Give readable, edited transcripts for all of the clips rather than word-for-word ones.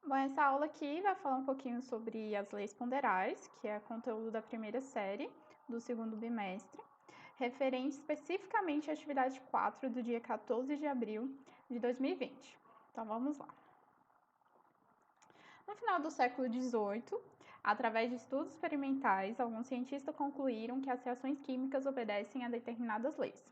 Bom, essa aula aqui vai falar um pouquinho sobre as leis ponderais, que é conteúdo da primeira série do segundo bimestre, referente especificamente à atividade 4 do dia 14 de abril de 2020. Então, vamos lá. No final do século XVIII, através de estudos experimentais, alguns cientistas concluíram que as reações químicas obedecem a determinadas leis.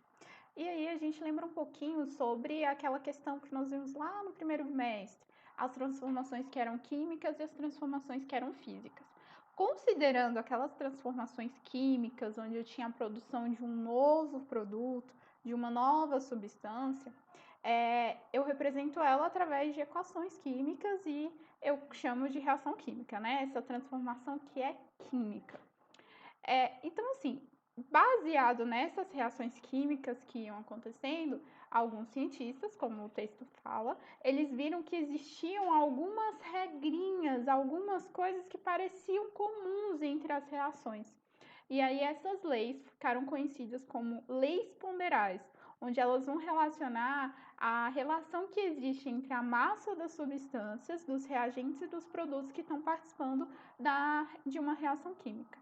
E aí a gente lembra um pouquinho sobre aquela questão que nós vimos lá no primeiro bimestre, as transformações que eram químicas e as transformações que eram físicas. Considerando aquelas transformações químicas, onde eu tinha a produção de um novo produto, de uma nova substância, eu represento ela através de equações químicas e eu chamo de reação química, né? Essa transformação que é química. Então, assim, baseado nessas reações químicas que iam acontecendo, alguns cientistas, como o texto fala, eles viram que existiam algumas regrinhas, algumas coisas que pareciam comuns entre as reações. E aí essas leis ficaram conhecidas como leis ponderais, onde elas vão relacionar a relação que existe entre a massa das substâncias, dos reagentes e dos produtos que estão participando de uma reação química.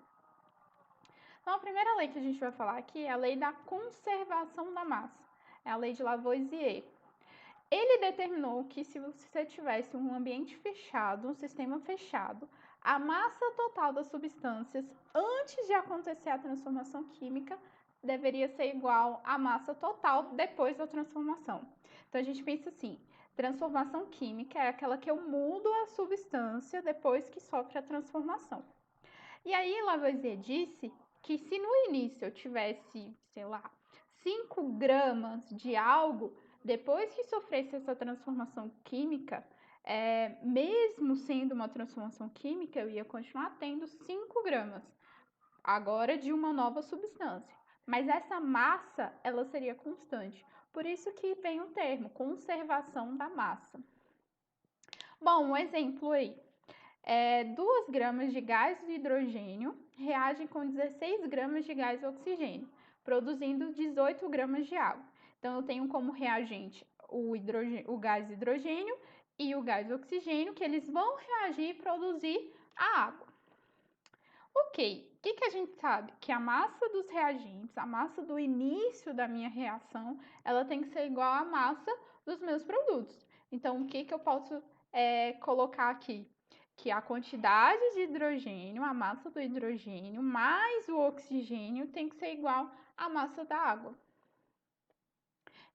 Então, a primeira lei que a gente vai falar aqui é a lei da conservação da massa. É a lei de Lavoisier. Ele determinou que se você tivesse um ambiente fechado, um sistema fechado, a massa total das substâncias antes de acontecer a transformação química deveria ser igual à massa total depois da transformação. Então a gente pensa assim, transformação química é aquela que eu mudo a substância depois que sofre a transformação. E aí Lavoisier disse que se no início eu tivesse, sei lá, 5 gramas de algo, depois que sofresse essa transformação química, mesmo sendo uma transformação química, eu ia continuar tendo 5 gramas, agora de uma nova substância. Mas essa massa, ela seria constante. Por isso que vem o termo, conservação da massa. Bom, um exemplo aí. 2 gramas de gás de hidrogênio reagem com 16 gramas de gás de oxigênio, produzindo 18 gramas de água. Então, eu tenho como reagente o gás hidrogênio e o gás oxigênio, que eles vão reagir e produzir a água. Ok, o que a gente sabe? Que a massa dos reagentes, a massa do início da minha reação, ela tem que ser igual à massa dos meus produtos. Então, o que eu posso colocar aqui? Que a quantidade de hidrogênio, a massa do hidrogênio, mais o oxigênio tem que ser igual à massa da água.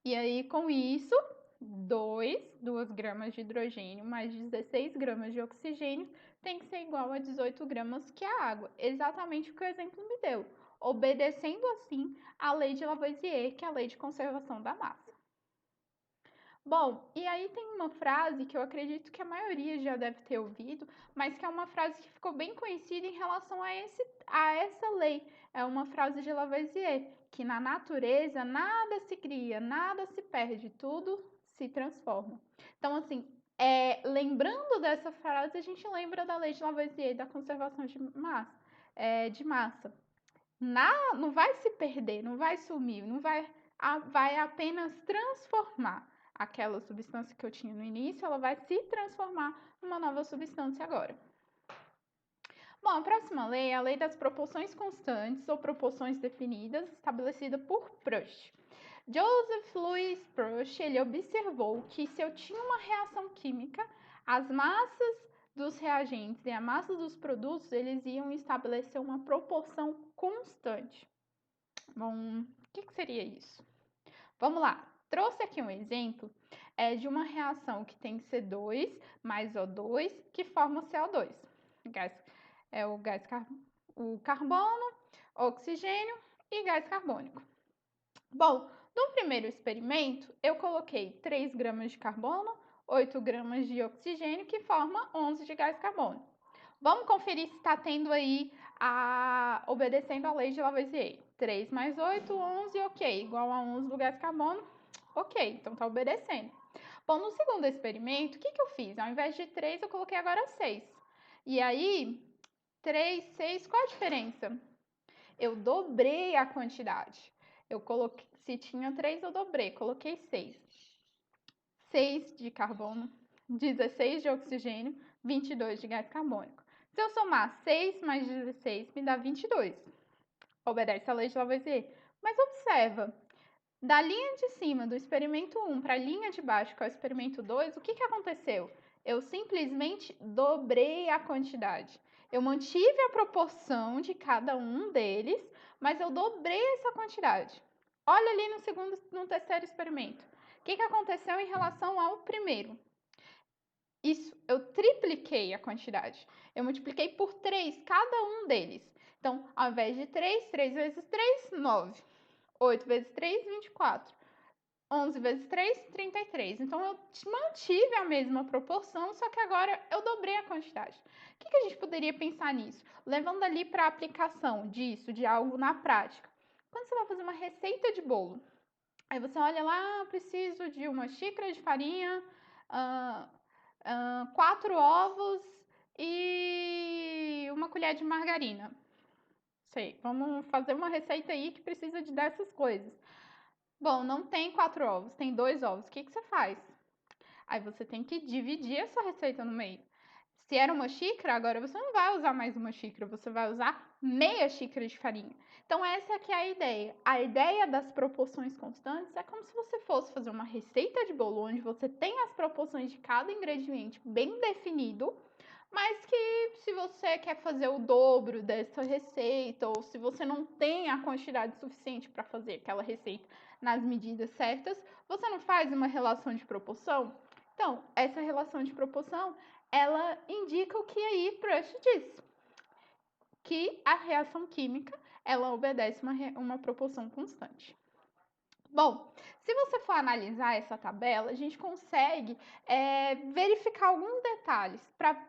E aí, com isso, 2 gramas de hidrogênio mais 16 gramas de oxigênio tem que ser igual a 18 gramas que é a água. Exatamente o que o exemplo me deu. Obedecendo, assim, a lei de Lavoisier, que é a lei de conservação da massa. Bom, e aí tem uma frase que eu acredito que a maioria já deve ter ouvido, mas que é uma frase que ficou bem conhecida em relação a essa lei. É uma frase de Lavoisier, que na natureza nada se cria, nada se perde, tudo se transforma. Então, assim, lembrando dessa frase, a gente lembra da lei de Lavoisier, da conservação de massa. Não vai se perder, não vai sumir, não vai apenas transformar. Aquela substância que eu tinha no início, ela vai se transformar numa nova substância agora. Bom, a próxima lei é a lei das proporções constantes ou proporções definidas, estabelecida por Proust. Joseph Louis Proust, ele observou que se eu tinha uma reação química, as massas dos reagentes e a massa dos produtos, eles iam estabelecer uma proporção constante. Bom, o que seria isso? Vamos lá, trouxe aqui um exemplo de uma reação que tem C2 mais O2 que forma CO2. O carbono, oxigênio e gás carbônico. Bom, no primeiro experimento, eu coloquei 3 gramas de carbono, 8 gramas de oxigênio, que forma 11 de gás carbônico. Vamos conferir se está tendo aí obedecendo a lei de Lavoisier. 3 mais 8, 11, ok. Igual a 11 do gás carbono, ok. Então está obedecendo. Bom, no segundo experimento, o que eu fiz? Ao invés de 3, eu coloquei agora 6. E aí, 3, 6, qual a diferença? Eu dobrei a quantidade. Eu coloquei, se tinha 3, eu dobrei, coloquei 6. 6 de carbono, 16 de oxigênio, 22 de gás carbônico. Se eu somar 6 mais 16, me dá 22. Obedece à lei de Lavoisier. Mas observa, da linha de cima do experimento 1 para a linha de baixo, que é o experimento 2, o que aconteceu? Eu simplesmente dobrei a quantidade. Eu mantive a proporção de cada um deles, mas eu dobrei essa quantidade. Olha ali no terceiro experimento. O que aconteceu em relação ao primeiro? Isso, eu tripliquei a quantidade. Eu multipliquei por 3 cada um deles. Então, ao invés de 3, 3 vezes 3, 9. 8 vezes 3, 24. 11 vezes 3, 33. Então, eu mantive a mesma proporção, só que agora eu dobrei a quantidade. O que a gente poderia pensar nisso? Levando ali para a aplicação disso, de algo na prática. Quando você vai fazer uma receita de bolo, aí você olha lá, preciso de uma xícara de farinha, 4 ovos e uma colher de margarina. Sei, vamos fazer uma receita aí que precisa de dessas coisas. Bom, não tem 4 ovos, tem 2 ovos. O que você faz? Aí você tem que dividir essa receita no meio. Se era uma xícara, agora você não vai usar mais uma xícara, você vai usar meia xícara de farinha. Então, essa aqui é a ideia. A ideia das proporções constantes é como se você fosse fazer uma receita de bolo, onde você tem as proporções de cada ingrediente bem definido, mas que se você quer fazer o dobro dessa receita, ou se você não tem a quantidade suficiente para fazer aquela receita nas medidas certas, você não faz uma relação de proporção? Então, essa relação de proporção, ela indica o que aí Prush diz, que a reação química, ela obedece uma proporção constante. Bom, se você for analisar essa tabela, a gente consegue verificar alguns detalhes para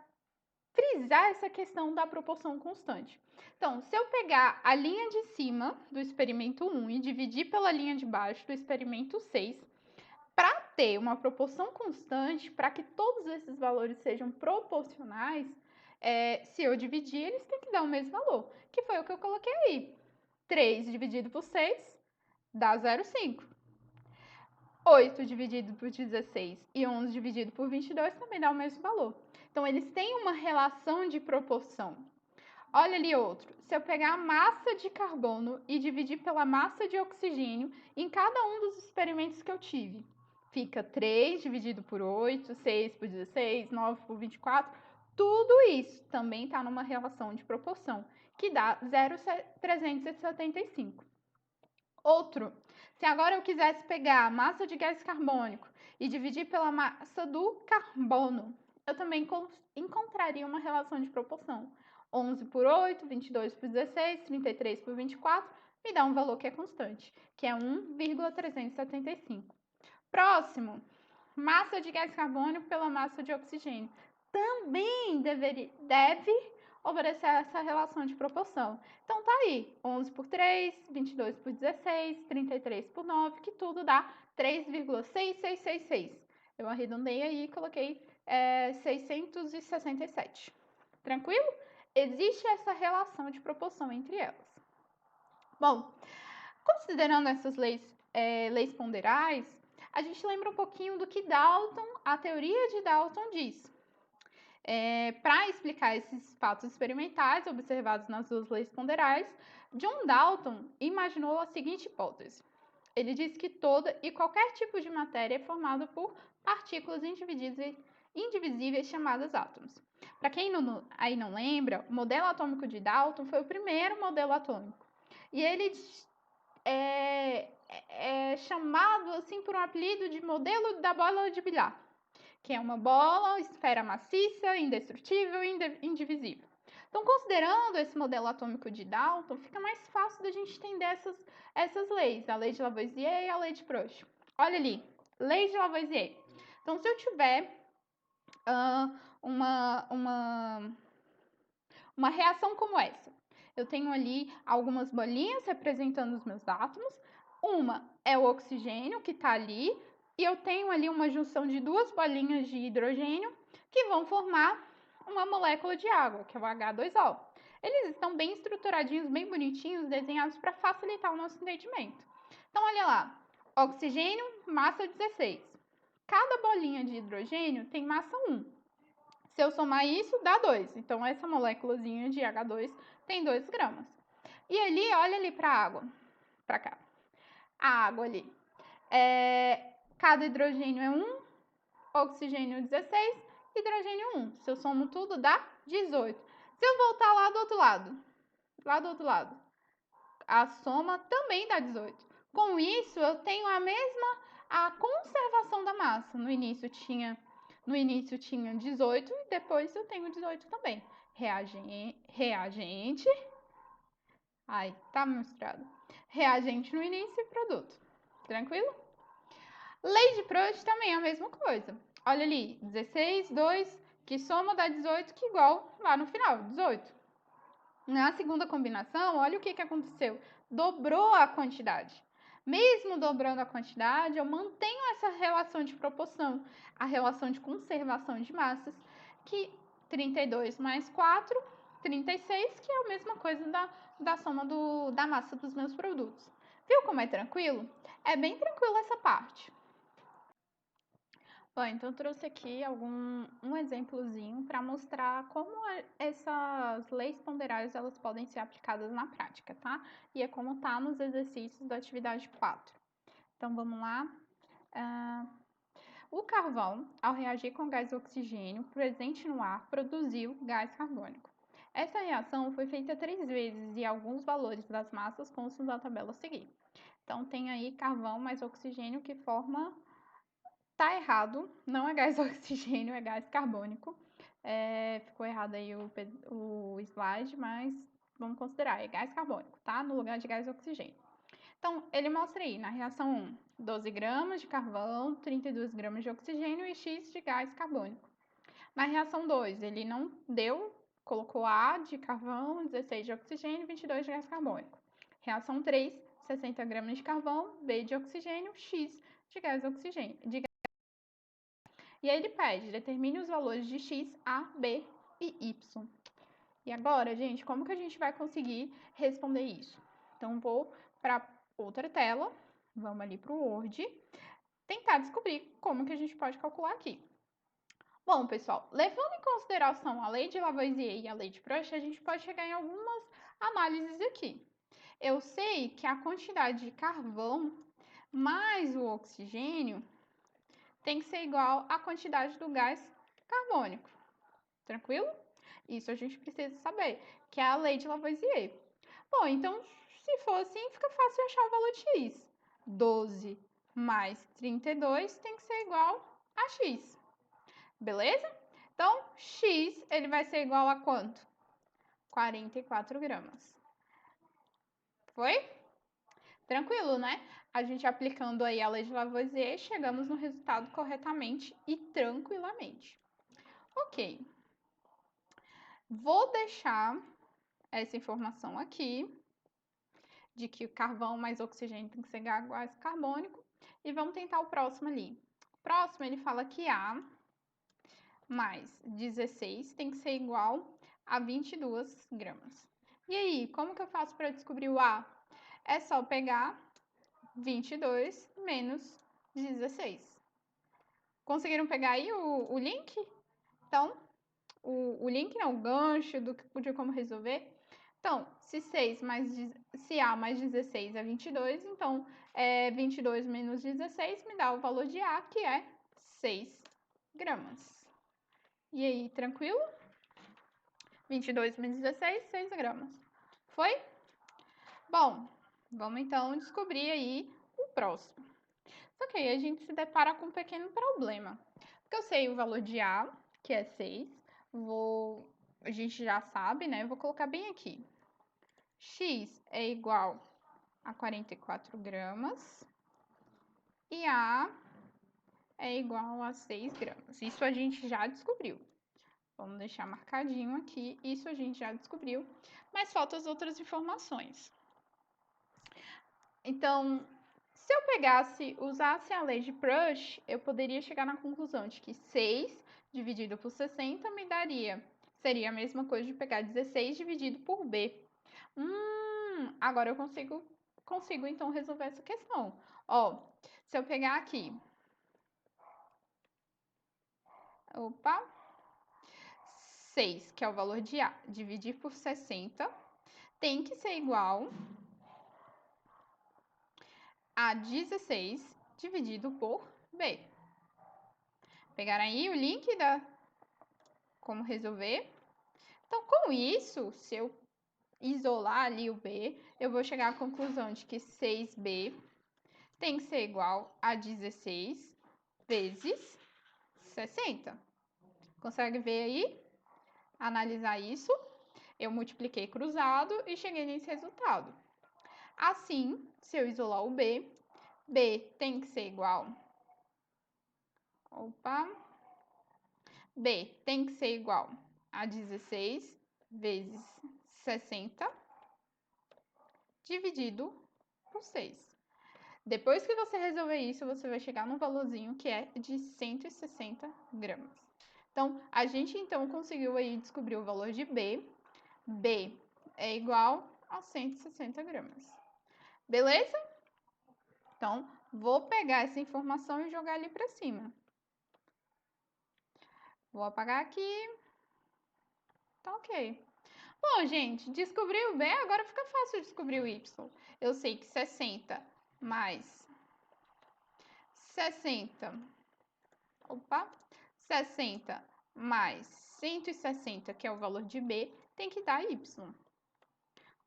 frisar essa questão da proporção constante. Então, se eu pegar a linha de cima do experimento 1 e dividir pela linha de baixo do experimento 6, para ter uma proporção constante, para que todos esses valores sejam proporcionais, se eu dividir, eles têm que dar o mesmo valor, que foi o que eu coloquei aí. 3 dividido por 6 dá 0,5. 8 dividido por 16 e 11 dividido por 22 também dá o mesmo valor. Então, eles têm uma relação de proporção. Olha ali outro. Se eu pegar a massa de carbono e dividir pela massa de oxigênio em cada um dos experimentos que eu tive, fica 3 dividido por 8, 6 por 16, 9 por 24. Tudo isso também está numa relação de proporção, que dá 0,375. Outro, se agora eu quisesse pegar a massa de gás carbônico e dividir pela massa do carbono, eu também encontraria uma relação de proporção. 11 por 8, 22 por 16, 33 por 24, me dá um valor que é constante, que é 1,375. Próximo, massa de gás carbônico pela massa de oxigênio. Também deve obedecer essa relação de proporção. Então, tá aí, 11 por 3, 22 por 16, 33 por 9, que tudo dá 3,6666. Eu arredondei aí e coloquei 667. Tranquilo? Existe essa relação de proporção entre elas. Bom, considerando essas leis ponderais, a gente lembra um pouquinho do que a teoria de Dalton diz. Para explicar esses fatos experimentais observados nas duas leis ponderais, John Dalton imaginou a seguinte hipótese. Ele disse que toda e qualquer tipo de matéria é formada por partículas indivisíveis chamadas átomos. Para quem aí não lembra, o modelo atômico de Dalton foi o primeiro modelo atômico. E ele é chamado assim por um apelido de modelo da bola de bilhar, que é uma bola, esfera maciça, indestrutível e indivisível. Então, considerando esse modelo atômico de Dalton, fica mais fácil da gente entender essas leis, a lei de Lavoisier e a lei de Proust. Olha ali, lei de Lavoisier. Então, se eu tiver uma reação como essa, eu tenho ali algumas bolinhas representando os meus átomos, uma é o oxigênio que está ali, e eu tenho ali uma junção de duas bolinhas de hidrogênio que vão formar uma molécula de água, que é o H2O. Eles estão bem estruturadinhos, bem bonitinhos, desenhados para facilitar o nosso entendimento. Então, olha lá, oxigênio, massa 16. cada bolinha de hidrogênio tem massa 1. Se eu somar isso, dá 2. Então, essa moléculazinha de H2 tem 2 gramas. E ali, olha ali para a água, para cá. A água ali. Cada hidrogênio é 1, oxigênio 16, hidrogênio 1. Se eu somo tudo, dá 18. Se eu voltar lá do outro lado, a soma também dá 18. Com isso, eu tenho a conservação da massa. No início tinha 18 e depois eu tenho 18 também. Reagente. Ai, tá misturado. Reagente no início e produto. Tranquilo? Lei de Proust também é a mesma coisa. Olha ali, 16, 2, que soma dá 18, que igual lá no final, 18. Na segunda combinação, olha o que aconteceu. Dobrou a quantidade. Mesmo dobrando a quantidade, eu mantenho essa relação de proporção, a relação de conservação de massas, que 32 mais 4, 36, que é a mesma coisa da soma da massa dos meus produtos. Viu como é tranquilo? É bem tranquilo essa parte. Bom, então eu trouxe aqui um exemplozinho para mostrar como essas leis ponderais elas podem ser aplicadas na prática, tá? E é como tá nos exercícios da atividade 4. Então vamos lá. O carvão, ao reagir com gás oxigênio presente no ar, produziu gás carbônico. Essa reação foi feita 3 vezes e alguns valores das massas constam da tabela a seguir. Então tem aí carvão mais oxigênio que forma. Tá errado, não é gás oxigênio, é gás carbônico. Ficou errado aí o slide, mas vamos considerar, é gás carbônico, tá? No lugar de gás oxigênio. Então, ele mostra aí, na reação 1, 12 gramas de carvão, 32 gramas de oxigênio e X de gás carbônico. Na reação 2, ele não deu, colocou A de carvão, 16 de oxigênio, 22 de gás carbônico. Reação 3, 60 gramas de carvão, B de oxigênio, X de gás oxigênio. E aí ele pede, determine os valores de x, a, b e y. E agora, gente, como que a gente vai conseguir responder isso? Então, vou para outra tela, vamos ali para o Word, tentar descobrir como que a gente pode calcular aqui. Bom, pessoal, levando em consideração a lei de Lavoisier e a lei de Proust, a gente pode chegar em algumas análises aqui. Eu sei que a quantidade de carvão mais o oxigênio tem que ser igual à quantidade do gás carbônico. Tranquilo? Isso a gente precisa saber, que é a lei de Lavoisier. Bom, então, se for assim, fica fácil achar o valor de x. 12 mais 32 tem que ser igual a x. Beleza? Então, x ele vai ser igual a quanto? 44 gramas. Foi? Tranquilo, né? A gente aplicando aí a lei de Lavoisier, chegamos no resultado corretamente e tranquilamente. Ok. Vou deixar essa informação aqui, de que o carvão mais oxigênio tem que ser gás carbônico, e vamos tentar o próximo ali. O próximo, ele fala que A mais 16 tem que ser igual a 22 gramas. E aí, como que eu faço para descobrir o A? É só pegar 22 menos 16. Conseguiram pegar aí o link? Então, o link não, o gancho de como resolver. Então, se A mais 16 é 22, então 22 menos 16 me dá o valor de A, que é 6 gramas. E aí, tranquilo? 22 menos 16, 6 gramas. Foi? Bom, vamos então descobrir aí o próximo. Só que aí a gente se depara com um pequeno problema. Porque eu sei o valor de A, que é 6, a gente já sabe, né? Eu vou colocar bem aqui. X é igual a 44 gramas e A é igual a 6 gramas. Isso a gente já descobriu. Vamos deixar marcadinho aqui. Isso a gente já descobriu. Mas faltam as outras informações. Então, se eu usasse a lei de Proust, eu poderia chegar na conclusão de que 6 dividido por 60 seria a mesma coisa de pegar 16 dividido por B. Agora eu consigo então resolver essa questão. Ó, se eu pegar aqui Opa! 6, que é o valor de A, dividir por 60, tem que ser igual a 16 dividido por B. Pegaram aí o link da como resolver? Então, com isso, se eu isolar ali o B, eu vou chegar à conclusão de que 6B tem que ser igual a 16 vezes 60. Consegue ver aí? Analisar isso? Eu multipliquei cruzado e cheguei nesse resultado. Assim, se eu isolar o B, B tem que ser igual. Opa! B tem que ser igual a 16 vezes 60 dividido por 6. Depois que você resolver isso, você vai chegar num valorzinho que é de 160 gramas. Então, a gente então conseguiu aí descobrir o valor de B. B é igual a 160 gramas. Beleza? Então, vou pegar essa informação e jogar ali para cima. Vou apagar aqui. Tá ok. Bom, gente, descobri o B, agora fica fácil descobrir o Y. Eu sei que 60 mais 60, opa, 60 mais 160, que é o valor de B, tem que dar Y.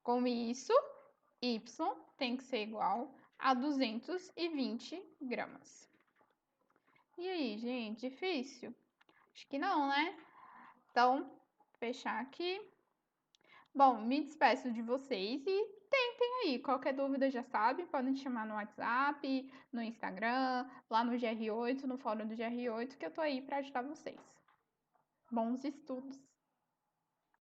Com isso, Y tem que ser igual a 220 gramas. E aí, gente, difícil? Acho que não, né? Então, fechar aqui. Bom, me despeço de vocês e tentem aí. Qualquer dúvida já sabe, podem chamar no WhatsApp, no Instagram, lá no GR8, no fórum do GR8, que eu tô aí para ajudar vocês. Bons estudos!